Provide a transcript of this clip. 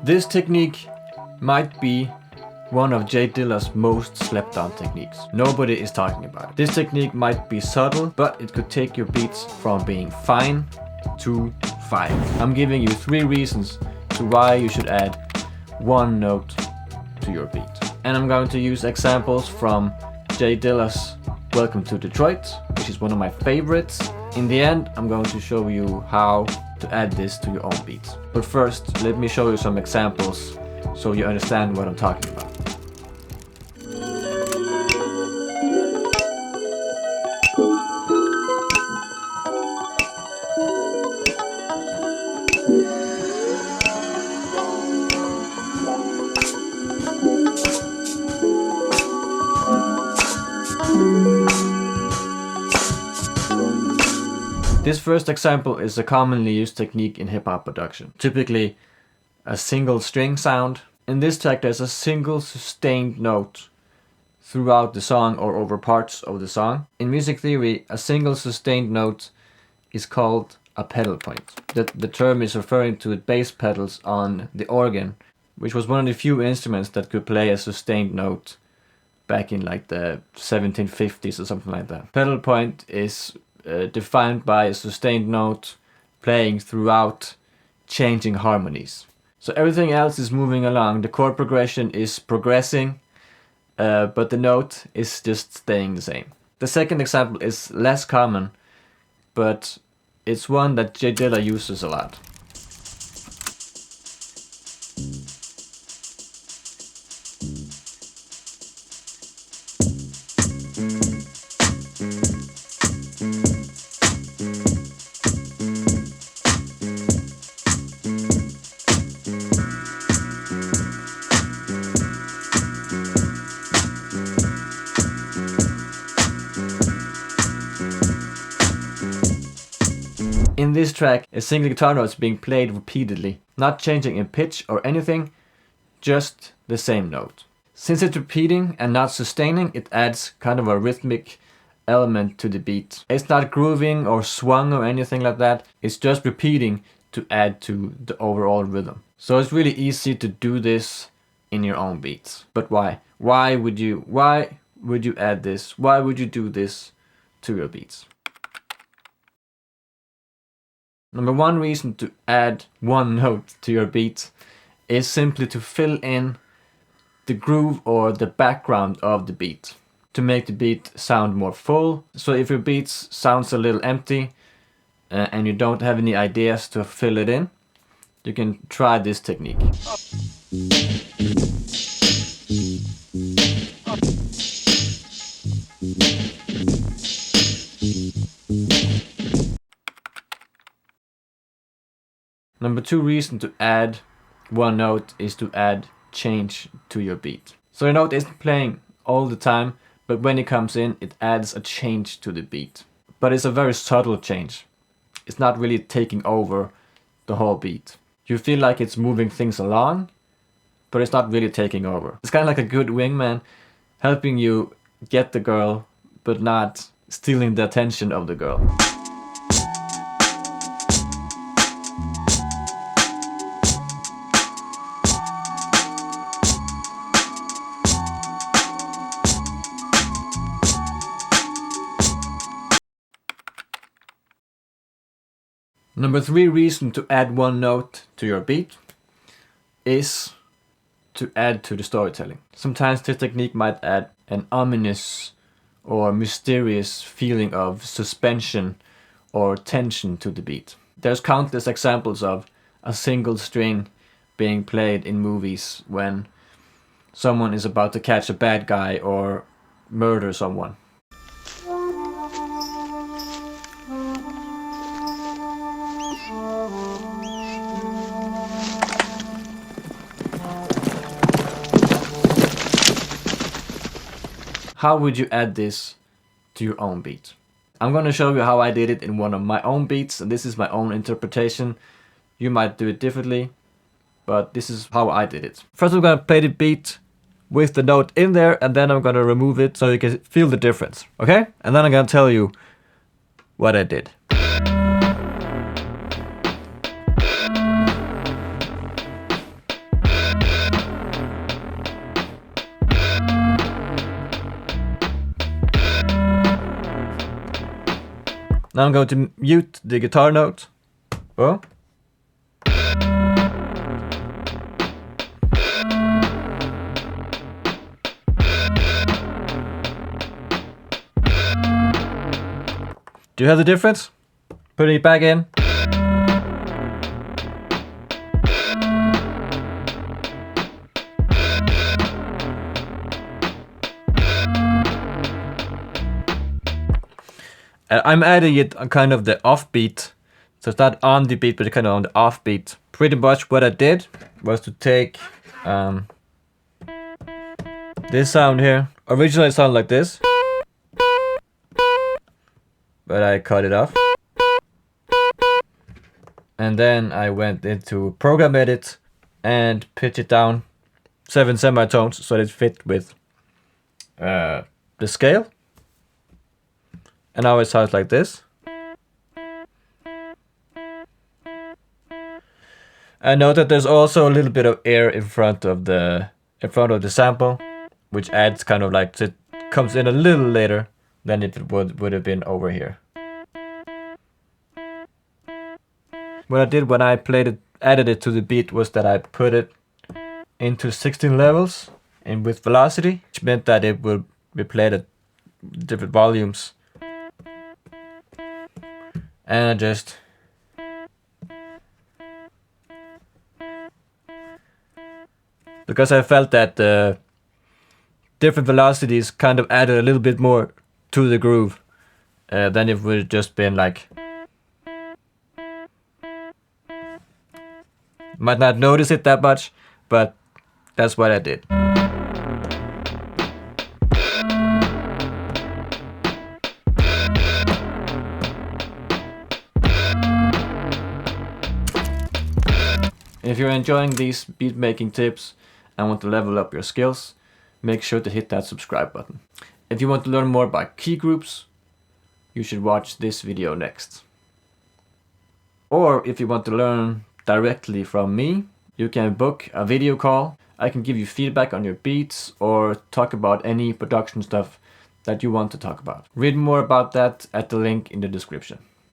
This technique might be one of J Dilla's most slept on techniques. Nobody is talking about it. This technique might be subtle, but it could take your beats from being fine to fire. I'm giving you 3 reasons to why you should add one note to your beat. And I'm going to use examples from J Dilla's Welcome to Detroit, which is one of my favorites. In the end, I'm going to show you how to add this to your own beats. But first, let me show you some examples so you understand what I'm talking about. This first example is a commonly used technique in hip-hop production. Typically a single string sound. In this track there's a single sustained note throughout the song or over parts of the song. In music theory, a single sustained note is called a pedal point. The term is referring to the bass pedals on the organ, which was one of the few instruments that could play a sustained note back in like the 1750s or something like that. Pedal point is defined by a sustained note playing throughout changing harmonies. So everything else is moving along, the chord progression is progressing, but the note is just staying the same. The second example is less common, but it's one that J Dilla uses a lot. In this track, a single guitar note is being played repeatedly, not changing in pitch or anything, just the same note. Since it's repeating and not sustaining, it adds kind of a rhythmic element to the beat. It's not grooving or swung or anything like that, it's just repeating to add to the overall rhythm. So it's really easy to do this in your own beats. But why? Why would you add this? Why would you do this to your beats? Number 1 reason to add one note to your beat is simply to fill in the groove or the background of the beat, to make the beat sound more full. So if your beat sounds a little empty and you don't have any ideas to fill it in, you can try this technique. Number 2 reason to add one note is to add change to your beat. So your note isn't playing all the time, but when it comes in, it adds a change to the beat. But it's a very subtle change. It's not really taking over the whole beat. You feel like it's moving things along, but it's not really taking over. It's kind of like a good wingman helping you get the girl, but not stealing the attention of the girl. Number 3 reason to add one note to your beat is to add to the storytelling. Sometimes this technique might add an ominous or mysterious feeling of suspension or tension to the beat. There's countless examples of a single string being played in movies when someone is about to catch a bad guy or murder someone. How would you add this to your own beat? I'm gonna show you how I did it in one of my own beats, and this is my own interpretation. You might do it differently, but this is how I did it. First I'm gonna play the beat with the note in there, and then I'm gonna remove it so you can feel the difference, okay? And then I'm gonna tell you what I did. Now I'm going to mute the guitar note. Oh. Do you have the difference? Putting it back in. I'm adding it on kind of the offbeat. So it's not on the beat, but it's kind of on the offbeat. Pretty much what I did was to take this sound here. Originally it sounded like this, but I cut it off. And then I went into program edit and pitch it down 7 semitones so that it fit with the scale. And now it sounds like this. I note that there's also a little bit of air in front of the sample, which adds kind of like, it comes in a little later than it would have been over here. What I did when I added it to the beat was that I put it into 16 levels and with velocity, which meant that it would be played at different volumes. And I just because I felt that the different velocities kind of added a little bit more to the groove than if it would have just been like. Might not notice it that much, but that's what I did. If you're enjoying these beat making tips and want to level up your skills, make sure to hit that subscribe button. If you want to learn more about key groups, you should watch this video next. Or if you want to learn directly from me, you can book a video call. I can give you feedback on your beats or talk about any production stuff that you want to talk about. Read more about that at the link in the description.